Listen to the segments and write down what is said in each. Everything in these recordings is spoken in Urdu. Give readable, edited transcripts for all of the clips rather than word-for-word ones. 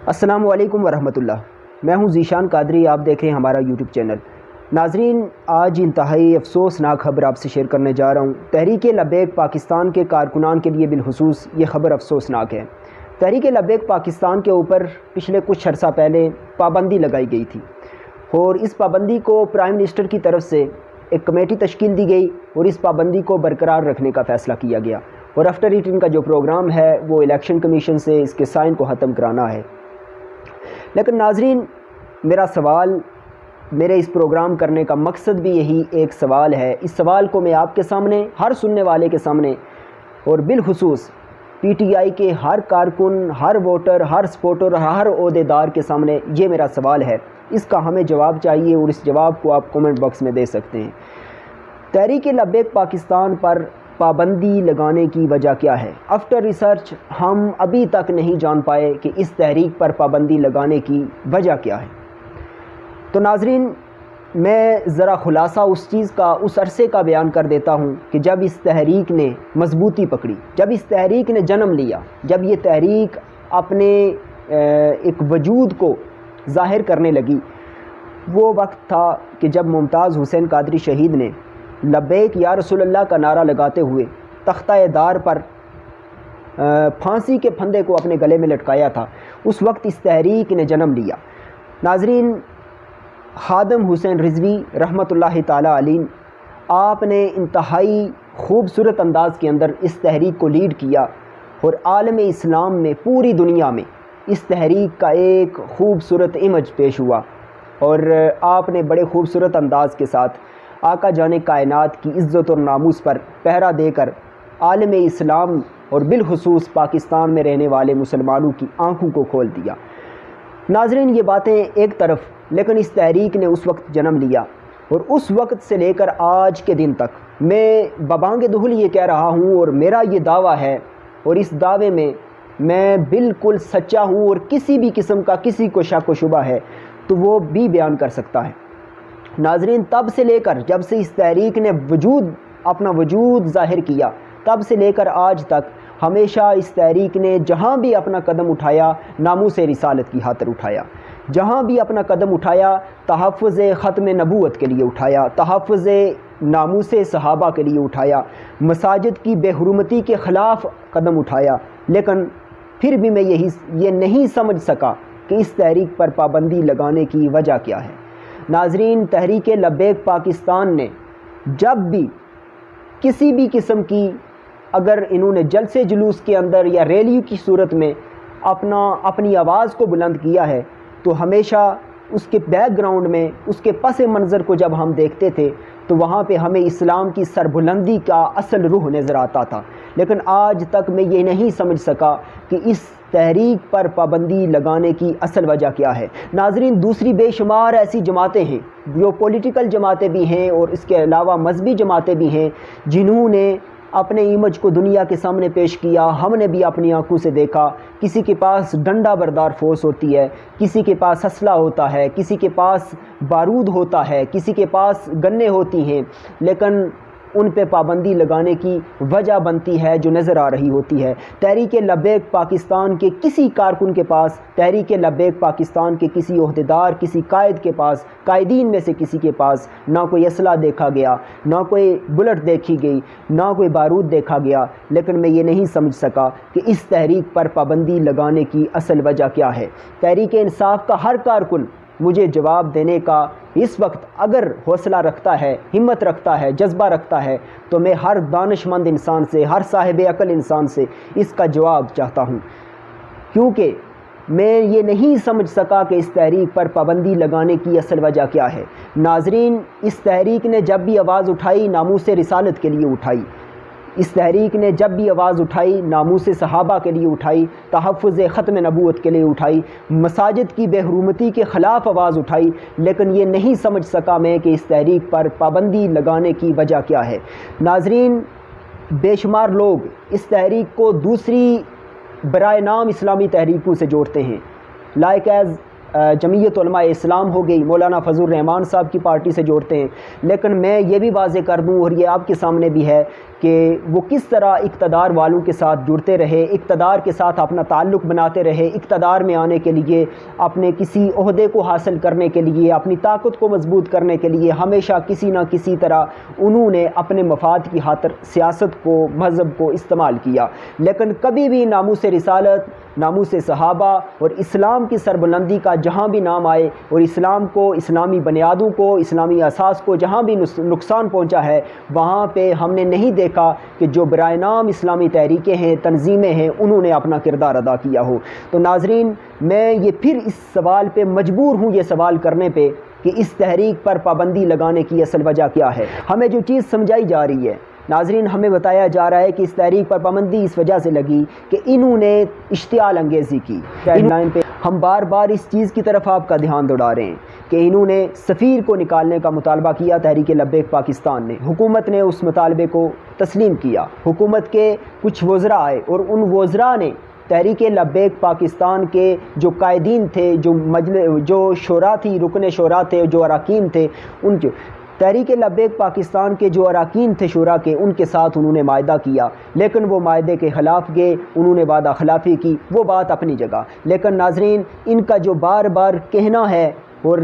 السلام علیکم ورحمۃ اللہ۔ میں ہوں ذیشان قادری، آپ دیکھ رہے ہیں ہمارا یوٹیوب چینل۔ ناظرین، آج انتہائی افسوسناک خبر آپ سے شیئر کرنے جا رہا ہوں۔ تحریک لبیک پاکستان کے کارکنان کے لیے بالخصوص یہ خبر افسوسناک ہے۔ تحریک لبیک پاکستان کے اوپر پچھلے کچھ عرصہ پہلے پابندی لگائی گئی تھی، اور اس پابندی کو پرائم منسٹر کی طرف سے ایک کمیٹی تشکیل دی گئی اور اس پابندی کو برقرار رکھنے کا فیصلہ کیا گیا، اور آفٹر اٹ ان کا جو پروگرام ہے وہ الیکشن کمیشن سے اس کے سائن کو ختم کرانا ہے۔ لیکن ناظرین، میرے اس پروگرام کرنے کا مقصد بھی یہی ایک سوال ہے۔ اس سوال کو میں آپ کے سامنے، ہر سننے والے کے سامنے، اور بالخصوص پی ٹی آئی کے ہر کارکن، ہر ووٹر، ہر سپورٹر، ہر عہدیدار کے سامنے یہ میرا سوال ہے۔ اس کا ہمیں جواب چاہیے، اور اس جواب کو آپ کومنٹ باکس میں دے سکتے ہیں۔ تحریک لبیک پاکستان پر پابندی لگانے کی وجہ کیا ہے؟ آفٹر ریسرچ ہم ابھی تک نہیں جان پائے کہ اس تحریک پر پابندی لگانے کی وجہ کیا ہے۔ تو ناظرین، میں ذرا خلاصہ اس چیز کا، اس عرصے کا بیان کر دیتا ہوں کہ جب اس تحریک نے مضبوطی پکڑی، جب اس تحریک نے جنم لیا، جب یہ تحریک اپنے ایک وجود کو ظاہر کرنے لگی، وہ وقت تھا کہ جب ممتاز حسین قادری شہید نے لبیک یا رسول اللہ کا نعرہ لگاتے ہوئے تختہ دار پر پھانسی کے پھندے کو اپنے گلے میں لٹکایا تھا۔ اس وقت اس تحریک نے جنم لیا۔ ناظرین، خادم حسین رضوی رحمۃ اللہ تعالی علیہ، آپ نے انتہائی خوبصورت انداز کے اندر اس تحریک کو لیڈ کیا، اور عالم اسلام میں، پوری دنیا میں اس تحریک کا ایک خوبصورت امیج پیش ہوا، اور آپ نے بڑے خوبصورت انداز کے ساتھ آقا جان کائنات کی عزت اور ناموس پر پہرا دے کر عالم اسلام اور بالخصوص پاکستان میں رہنے والے مسلمانوں کی آنکھوں کو کھول دیا۔ ناظرین، یہ باتیں ایک طرف، لیکن اس تحریک نے اس وقت جنم لیا، اور اس وقت سے لے کر آج کے دن تک میں ببانگ دہل یہ کہہ رہا ہوں، اور میرا یہ دعویٰ ہے، اور اس دعوے میں میں بالکل سچا ہوں، اور کسی بھی قسم کا کسی کو شک و شبہ ہے تو وہ بھی بیان کر سکتا ہے۔ ناظرین، تب سے لے کر جب سے اس تحریک نے اپنا وجود ظاہر کیا، تب سے لے کر آج تک ہمیشہ اس تحریک نے جہاں بھی اپنا قدم اٹھایا، ناموس رسالت کی خاطر اٹھایا۔ جہاں بھی اپنا قدم اٹھایا، تحفظ ختم نبوت کے لیے اٹھایا، تحفظ ناموس صحابہ کے لیے اٹھایا، مساجد کی بے حرمتی کے خلاف قدم اٹھایا۔ لیکن پھر بھی میں یہ نہیں سمجھ سکا کہ اس تحریک پر پابندی لگانے کی وجہ کیا ہے۔ ناظرین، تحریک لبیک پاکستان نے جب بھی کسی بھی قسم کی، اگر انہوں نے جلسے جلوس کے اندر یا ریلیوں کی صورت میں اپنی آواز کو بلند کیا ہے، تو ہمیشہ اس کے بیک گراؤنڈ میں، اس کے پس منظر کو جب ہم دیکھتے تھے تو وہاں پہ ہمیں اسلام کی سربلندی کا اصل روح نظر آتا تھا۔ لیکن آج تک میں یہ نہیں سمجھ سکا کہ اس تحریک پر پابندی لگانے کی اصل وجہ کیا ہے۔ ناظرین، دوسری بے شمار ایسی جماعتیں ہیں، جو پولیٹیکل جماعتیں بھی ہیں اور اس کے علاوہ مذہبی جماعتیں بھی ہیں، جنہوں نے اپنے امیج کو دنیا کے سامنے پیش کیا۔ ہم نے بھی اپنی آنکھوں سے دیکھا، کسی کے پاس ڈنڈا بردار فورس ہوتی ہے، کسی کے پاس اسلحہ ہوتا ہے، کسی کے پاس بارود ہوتا ہے، کسی کے پاس گنیں ہوتی ہیں، لیکن ان پہ پابندی لگانے کی وجہ بنتی ہے جو نظر آ رہی ہوتی ہے۔ تحریک لبیک پاکستان کے کسی کارکن کے پاس، تحریک لبیک پاکستان کے کسی عہدیدار، کسی قائد کے پاس، قائدین میں سے کسی کے پاس نہ کوئی اسلحہ دیکھا گیا، نہ کوئی بلٹ دیکھی گئی، نہ کوئی بارود دیکھا گیا۔ لیکن میں یہ نہیں سمجھ سکا کہ اس تحریک پر پابندی لگانے کی اصل وجہ کیا ہے۔ تحریک انصاف کا ہر کارکن مجھے جواب دینے کا اس وقت اگر حوصلہ رکھتا ہے، ہمت رکھتا ہے، جذبہ رکھتا ہے، تو میں ہر دانش مند انسان سے، ہر صاحب عقل انسان سے اس کا جواب چاہتا ہوں، کیونکہ میں یہ نہیں سمجھ سکا کہ اس تحریک پر پابندی لگانے کی اصل وجہ کیا ہے۔ ناظرین، اس تحریک نے جب بھی آواز اٹھائی، ناموس رسالت کے لیے اٹھائی۔ اس تحریک نے جب بھی آواز اٹھائی، ناموس صحابہ کے لیے اٹھائی، تحفظ ختم نبوت کے لیے اٹھائی، مساجد کی بے حرمتی کے خلاف آواز اٹھائی۔ لیکن یہ نہیں سمجھ سکا میں کہ اس تحریک پر پابندی لگانے کی وجہ کیا ہے۔ ناظرین، بے شمار لوگ اس تحریک کو دوسری برائے نام اسلامی تحریکوں سے جوڑتے ہیں، لائک ایز جمعیت علماء اسلام ہو گئی، مولانا فضل الرحمان صاحب کی پارٹی سے جوڑتے ہیں، لیکن میں یہ بھی واضح کر دوں اور یہ آپ کے سامنے بھی ہے کہ وہ کس طرح اقتدار والوں کے ساتھ جڑتے رہے، اقتدار کے ساتھ اپنا تعلق بناتے رہے، اقتدار میں آنے کے لیے، اپنے کسی عہدے کو حاصل کرنے کے لیے، اپنی طاقت کو مضبوط کرنے کے لیے ہمیشہ کسی نہ کسی طرح انہوں نے اپنے مفاد کی خاطر سیاست کو، مذہب کو استعمال کیا، لیکن کبھی بھی ناموس رسالت، ناموس صحابہ اور اسلام کی سربلندی کا جہاں بھی نام آئے اور اسلام کو، اسلامی بنیادوں کو، اسلامی اساس کو جہاں بھی نقصان پہنچا ہے، وہاں پہ ہم نے نہیں دیکھا کہ جو برائے نام اسلامی تحریکیں ہیں، تنظیمیں ہیں، انہوں نے اپنا کردار ادا کیا ہو۔ تو ناظرین، میں یہ پھر اس سوال پہ مجبور ہوں یہ سوال کرنے پہ کہ اس تحریک پر پابندی لگانے کی اصل وجہ کیا ہے۔ ہمیں جو چیز سمجھائی جا رہی ہے ناظرین، ہمیں بتایا جا رہا ہے کہ اس تحریک پر پابندی اس وجہ سے لگی کہ انہوں نے اشتعال انگیزی کی۔ لائن پہ ہم بار بار اس چیز کی طرف آپ کا دھیان دوڑا رہے ہیں کہ انہوں نے سفیر کو نکالنے کا مطالبہ کیا، تحریک لبیک پاکستان نے، حکومت نے اس مطالبے کو تسلیم کیا، حکومت کے کچھ وزراء آئے اور ان وزراء نے تحریک لبیک پاکستان کے جو قائدین تھے، جو شورا تھی، رکن شورا تھے، جو اراکین تھے، ان کے تحریک لبیک پاکستان کے جو اراکین تھے شورا کے، ان کے ساتھ انہوں نے معاہدہ کیا، لیکن وہ معاہدے کے خلاف گئے، انہوں نے وعدہ خلافی کی، وہ بات اپنی جگہ۔ لیکن ناظرین، ان کا جو بار بار کہنا ہے اور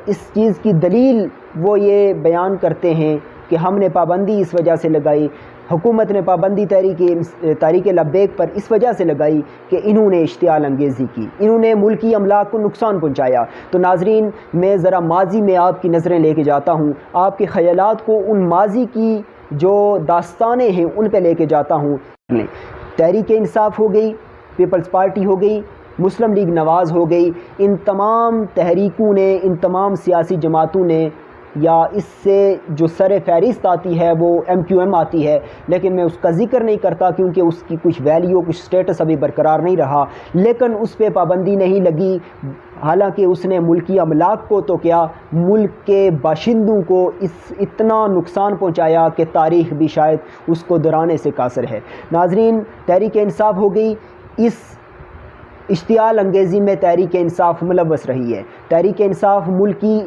اس چیز کی دلیل وہ یہ بیان کرتے ہیں کہ ہم نے پابندی اس وجہ سے لگائی، حکومت نے پابندی تحریک لبیک پر اس وجہ سے لگائی کہ انہوں نے اشتعال انگیزی کی، انہوں نے ملکی املاک کو نقصان پہنچایا۔ تو ناظرین، میں ذرا ماضی میں آپ کی نظریں لے کے جاتا ہوں، آپ کے خیالات کو ان ماضی کی جو داستانیں ہیں ان پہ لے کے جاتا ہوں۔ تحریک انصاف ہو گئی، پیپلز پارٹی ہو گئی، مسلم لیگ نواز ہو گئی، ان تمام تحریکوں نے، ان تمام سیاسی جماعتوں نے، یا اس سے جو سر فہرست آتی ہے وہ MQM آتی ہے، لیکن میں اس کا ذکر نہیں کرتا کیونکہ اس کی کچھ ویلیو، کچھ سٹیٹس ابھی برقرار نہیں رہا، لیکن اس پہ پابندی نہیں لگی، حالانکہ اس نے ملکی املاک کو تو کیا، ملک کے باشندوں کو اتنا نقصان پہنچایا کہ تاریخ بھی شاید اس کو دہرانے سے قاصر ہے۔ ناظرین، تحریک انصاف ہو گئی، اس اشتعال انگیزی میں تحریک انصاف ملوث رہی ہے۔ تحریک انصاف ملکی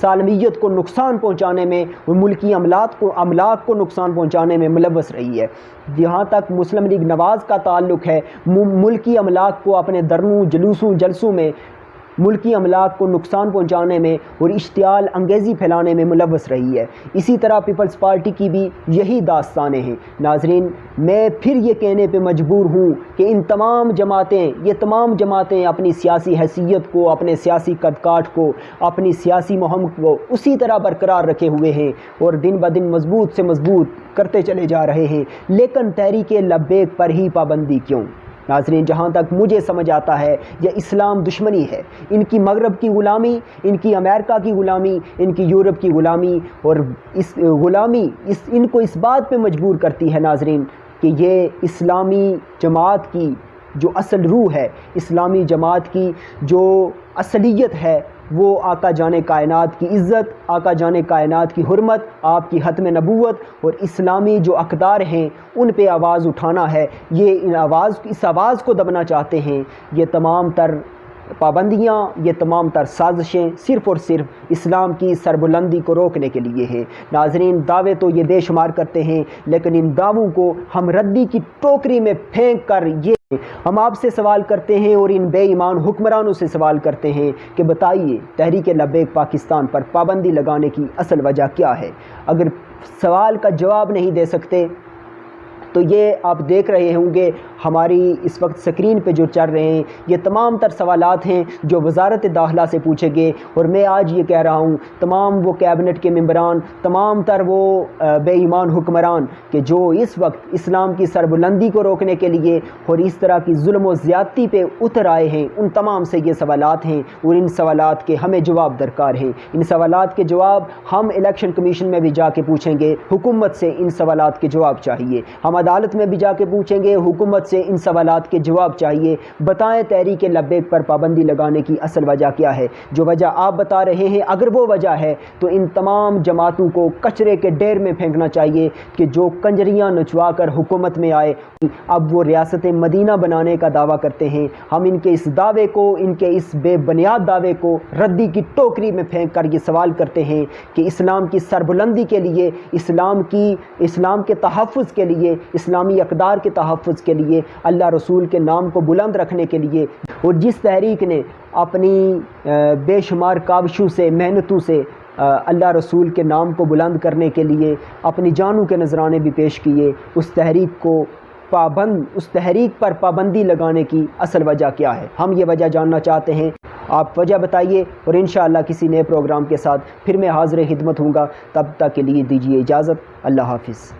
سالمیت کو نقصان پہنچانے میں اور ملکی املاک کو نقصان پہنچانے میں ملوث رہی ہے۔ جہاں تک مسلم لیگ نواز کا تعلق ہے، ملکی املاک کو اپنے دھرنوں، جلسوں میں ملکی املاک کو نقصان پہنچانے میں اور اشتعال انگیزی پھیلانے میں ملوث رہی ہے۔ اسی طرح پیپلز پارٹی کی بھی یہی داستانیں ہیں۔ ناظرین، میں پھر یہ کہنے پہ مجبور ہوں کہ یہ تمام جماعتیں اپنی سیاسی حیثیت کو، اپنے سیاسی قد کاٹ کو، اپنی سیاسی مہم کو اسی طرح برقرار رکھے ہوئے ہیں اور دن بدن مضبوط سے مضبوط کرتے چلے جا رہے ہیں، لیکن تحریک لبیک پر ہی پابندی کیوں؟ ناظرین، جہاں تک مجھے سمجھ آتا ہے یہ اسلام دشمنی ہے، ان کی مغرب کی غلامی، ان کی امریکہ کی غلامی، ان کی یورپ کی غلامی، اور اس غلامی ان کو اس بات پہ مجبور کرتی ہے ناظرین کہ یہ اسلامی جماعت کی جو اصل روح ہے، اسلامی جماعت کی جو اصلیت ہے، وہ آقا جان کائنات کی عزت، آقا جان کائنات کی حرمت، آپ کی ختم نبوت اور اسلامی جو اقدار ہیں ان پہ آواز اٹھانا ہے۔ یہ اس آواز کو دبنا چاہتے ہیں۔ یہ تمام تر پابندیاں، یہ تمام تر سازشیں صرف اور صرف اسلام کی سربلندی کو روکنے کے لیے ہیں۔ ناظرین، دعوے تو یہ بے شمار کرتے ہیں، لیکن ان دعووں کو ہم ردی کی ٹوکری میں پھینک کر ہم آپ سے سوال کرتے ہیں اور ان بے ایمان حکمرانوں سے سوال کرتے ہیں کہ بتائیے تحریک لبیک پاکستان پر پابندی لگانے کی اصل وجہ کیا ہے؟ اگر سوال کا جواب نہیں دے سکتے تو یہ آپ دیکھ رہے ہوں گے ہماری اس وقت سکرین پہ جو چل رہے ہیں یہ تمام تر سوالات ہیں جو وزارت داخلہ سے پوچھے گئے، اور میں آج یہ کہہ رہا ہوں تمام وہ کیبنٹ کے ممبران، تمام تر وہ بے ایمان حکمران کہ جو اس وقت اسلام کی سربلندی کو روکنے کے لیے اور اس طرح کی ظلم و زیادتی پہ اتر آئے ہیں، ان تمام سے یہ سوالات ہیں اور ان سوالات کے ہمیں جواب درکار ہیں۔ ان سوالات کے جواب ہم الیکشن کمیشن میں بھی جا کے پوچھیں گے، حکومت سے ان سوالات کے جواب چاہیے۔ ہماری عدالت میں بھی جا کے پوچھیں گے، حکومت سے ان سوالات کے جواب چاہیے۔ بتائیں تحریک لبیک پر پابندی لگانے کی اصل وجہ کیا ہے؟ جو وجہ آپ بتا رہے ہیں اگر وہ وجہ ہے تو ان تمام جماعتوں کو کچرے کے ڈھیر میں پھینکنا چاہیے کہ جو کنجریاں نچوا کر حکومت میں آئے، اب وہ ریاست مدینہ بنانے کا دعویٰ کرتے ہیں۔ ہم ان کے اس دعوے کو، ان کے اس بے بنیاد دعوے کو ردی کی ٹوکری میں پھینک کر یہ سوال کرتے ہیں کہ اسلام کی سربلندی کے لیے، اسلام کے تحفظ کے لیے، اسلامی اقدار کے تحفظ کے لیے، اللہ رسول کے نام کو بلند رکھنے کے لیے، اور جس تحریک نے اپنی بے شمار کاوشوں سے، محنتوں سے اللہ رسول کے نام کو بلند کرنے کے لیے اپنی جانوں کے نذرانے بھی پیش کیے، اس تحریک پر پابندی لگانے کی اصل وجہ کیا ہے؟ ہم یہ وجہ جاننا چاہتے ہیں، آپ وجہ بتائیے، اور انشاءاللہ کسی نئے پروگرام کے ساتھ پھر میں حاضر خدمت ہوں گا۔ تب تک کے لیے دیجیے اجازت، اللہ حافظ۔